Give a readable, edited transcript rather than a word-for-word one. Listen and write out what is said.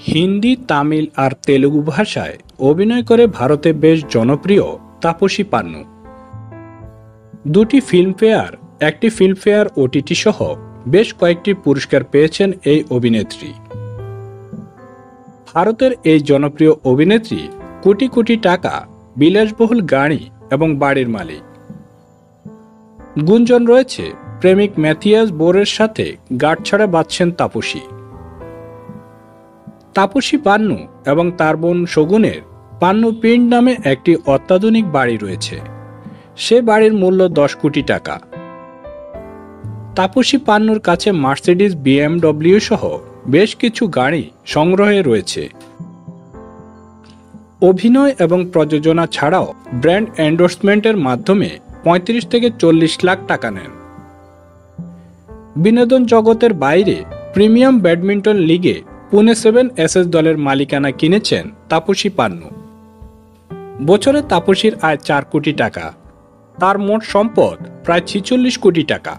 হিন্দি, তামিল আর তেলুগু ভাষায় অভিনয় করে ভারতে বেশ জনপ্রিয় তাপসী পান্নু। দুটি ফিল্মফেয়ার, একটি ফিল্মফেয়ার ওটিটি সহ বেশ কয়েকটি পুরস্কার পেয়েছেন এই অভিনেত্রী। ভারতের এই জনপ্রিয় অভিনেত্রী কোটি কোটি টাকা, বিলাসবহুল গাড়ি এবং বাড়ির মালিক। গুঞ্জন রয়েছে প্রেমিক ম্যাথিয়াস বোরের সাথে গাঁটছড়া বাঁধছেন তাপসী। তাপসী পান্নু এবং তার বোন শগুনের পান্নু পিন্ড নামে একটি অত্যাধুনিক বাড়ি রয়েছে। সে বাড়ির মূল্য 10 কোটি টাকা। তাপসী পান্নুর কাছে মার্সিডিজ, BMW সহ বেশ কিছু গাড়ি সংগ্রহে রয়েছে। অভিনয় এবং প্রযোজনা ছাড়াও ব্র্যান্ড এন্ডোর্সমেন্টের মাধ্যমে 35 থেকে 40 লাখ টাকা নেন। বিনোদন জগতের বাইরে প্রিমিয়াম ব্যাডমিন্টন লিগে পুনে 7 দলের মালিকানা কিনেছেন তাপসী পান্নু। বছরে তাপসীর আয় 4 কোটি টাকা। তার মোট সম্পদ প্রায় 46 কোটি টাকা।